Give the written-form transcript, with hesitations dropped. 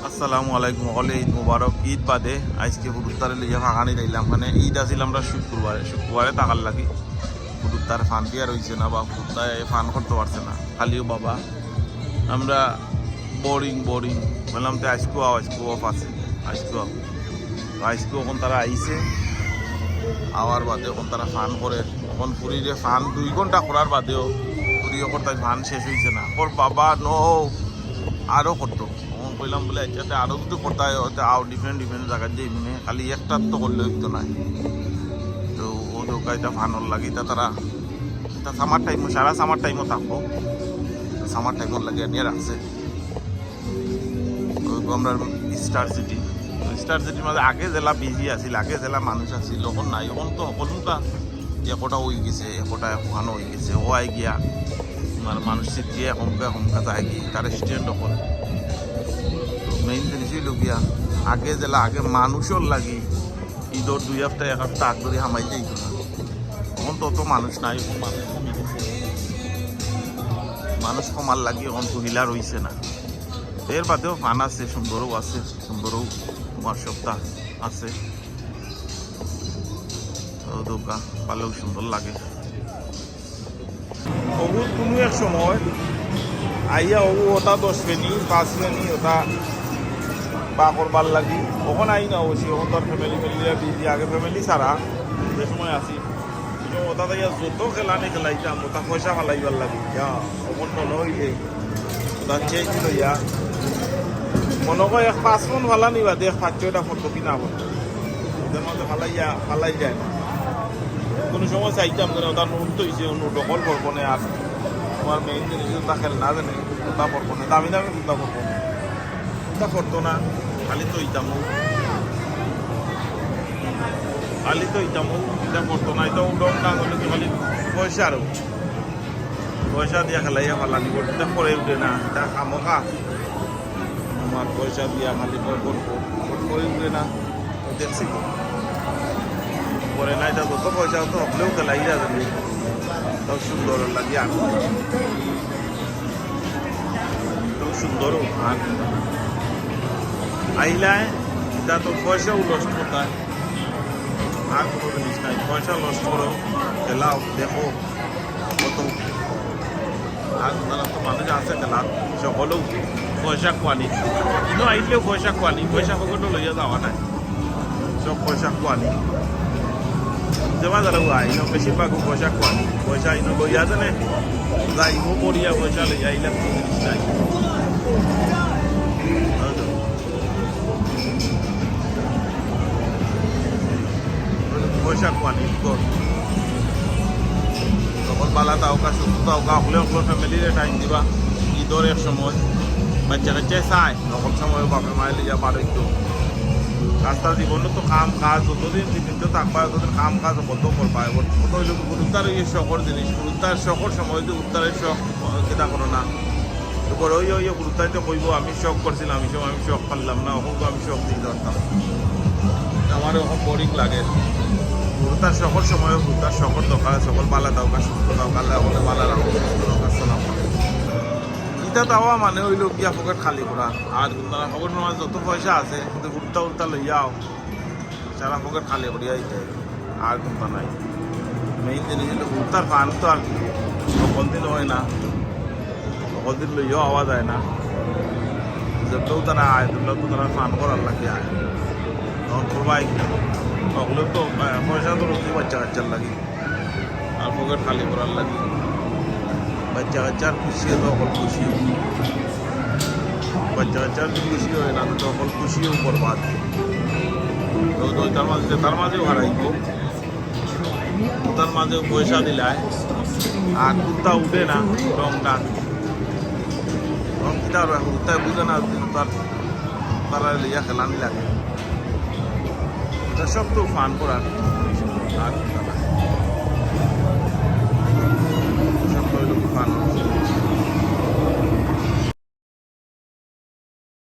আসসালামু আলাইকুম, সকলে ঈদ মুবারক। ঈদ বাদে আজকে হুদুত্তারে লিয়ে ফাঁকানি দিলাম। মানে ঈদ আসিল আমরা শুক্রবারে টাকার লাগি হুদুত্তার ফান দিয়া রয়েছে না বা হুদুত্তায় ফান করতে পারছে না, খালিও বাবা আমরা বোরিং বললাম তো আজকেও অফ আছে, আজকেও এখন তারা আইছে আওয়ার বাদে এখন তারা ফান করে। এখন ফুরিরে ফান 2 ঘন্টা করার বাদেও ফুরি ওপর তাই ফান শেষ হয়েছে না। ওর বাবা আরও করতো। কইলাম বলে এটাতে আরও কিছু করতে হয়, আও ডিফারেন্ট জায়গায় যে এমনি খালি একটার তো করলে হইতো না। তো ও দোকানটা ফানোর লাগে তারা সামার টাইমও সারা সামার টাইমও থাকবো, সামার টাইমও লাগে নিয়ে রাখছে। আমরা স্টার সিটির মাঝে আগে জেলা বিজি আছিল, আগে জেলা মানুষ আছিল, এখন নাই। এখন তো সকলটা একটা হয়ে গেছে, একটা ওখানো হয়ে গেছে। ও আই গিয়া মানে মানুষ গিয়ে হমকা যায় গিয়ে তার রেস্টুরেন্ট করে। মেইন জিনিস হইল গিয়া আগে জেলা আগে মানুষের লাগি ঈদর 2 সপ্তাহ 1 সপ্তাহ আগ ধরে হামাই যাইত না। এখন তত মানুষ নাই, এখন মানুষ কমে গেছে। মানুষ কমার লাগি এখন তো হিলা রইছে না। এর বাদেও ফান আছে, সুন্দরও তোমার সপ্তাহ আছে। দোকা পালেও সুন্দর লাগে। বহুত কোনো এক সময় আইয়া ওটা 10 ফেনি 5 ফেনি ওটা বা করবার লাগি কখন আই না অবশ্যই। এখন তোর ফ্যামিলি বিজি, আগে ফ্যামিলি ছাড়া যে সময় আসি ওটা তাইয়া যত খেলাইতাম ওটা পয়সা ফালাইবার লাগি। কখন মনে হইলে ওটা চেঞ্জ লইয়া মনে হয় 5 মন ফালা নিবা দেখ 5-6টা ফটো কিনা পড়তো ওদের মধ্যে ফালাই যায় না। কোনো সময় চাইতাম যেন ওটা নোট তো হয়েছে, দখল করবো না। আর তোমার মেইন জিনিস ওটা খেল না জানে ওটা করবো না, দামি ওটা করবো না, ওটা করতো না। খালি তো ইতামু এটা করতো না। এটা উডম না হলে তো খালি পয়সা দিয়া খেলাইয়া ফালানি এটা করে উঠে না। এটা খামোখা তোমার পয়সা দিয়া খালি করবো করে উঠে না। দেখছি করে না, এটা যত পয়সা তো হলেও খেলাই যাবে তাও সুন্দর লাগে। আর সুন্দরও আর আইলায় এটা তো পয়সাও লস্ট করতে হয়, আর কোনো জিনিস নাই। পয়সা লস্ট করো, খেলাও দেখো কত। আর তারা তো মানুষ আছে খেলার সকলেও পয়সা কোয়ানি কিন্তু আইলেও পয়সা কোয়ানি, পয়সা সকলও লইয়া যাওয়া নাই, সব পয়সা কোয়ানি জমা যারা আইন বেশিরভাগ পয়সা কোয়ানি। পয়সা আইন লইয়া জানে যাইব পড়িয়া পয়সা লইয়া আইলে কোনো জিনিস নাই। পয়সা কোয়ানি তখন বালা তাওকা সুস্থ তাওকা হলে ফ্যামিলিরে টাইম দিবা। ঈদের এক সময় বাচ্চায় চায় তখন সময় বাপে মায়ে লিয়া পারইতো। রাস্তার জীবনে তো কাম কাজ যতদিন জীবিত থাকবা ততদিন কাম কাজ বদ্ধ করবা। কত হইল গুরুত্বার এই শখর জিনিস, গুরুত্বার শখর সময় যে উত্তরের শখ কেটা করো না তো বড় গুরুত্বাইতে কইব আমি শখ করছিলাম, আমি শখ পারলাম না, এখন তো আমি শখ দিতে পারতাম। আমার এখন বোরিং লাগে। গুরুত্বার শখর সময় গুরুত্বার শখর দরকার, সকল পালা দরকার, সুস্থ দরকার, হলে পালা রাখো দরকার। ইটা তাওয়া মানে হইল গিয়া পকেট খালি করা। আর পকেট সময় যত পয়সা আছে কিন্তু উল্টা লইয়াও সারা পকেট খালি করিয়া যায়, আর কোনটা নাই। মেইন জিনিস হলো উত্তার ফান তো আর সকল দিন হয় না, সকল দিন লইয়াও আওয়া যায় না। যেটাও তারা আয় তোমরাও তো তারা ফান করার লাগে আয় তখন করবাই সকলেও তো পয়সা তো রোজ বাচ্চা কাচ্চার লাগে আর পকেট খালি করার লাগে। বাচ্চা কাচ্চার খুশি তো অকল খুশি, বাচ্চা কাচ্চার খুশি হয় না তো অকল খুশিও বরবাদ। তো তার মাঝেও হারাইব, তার মাঝেও পয়সা দিলায় আর কুত্তা উঠে না রংটা কিটা কুত্তায় বুঝে না তারা লিয়া খেলানি লাগে। সব তো ফান করার আর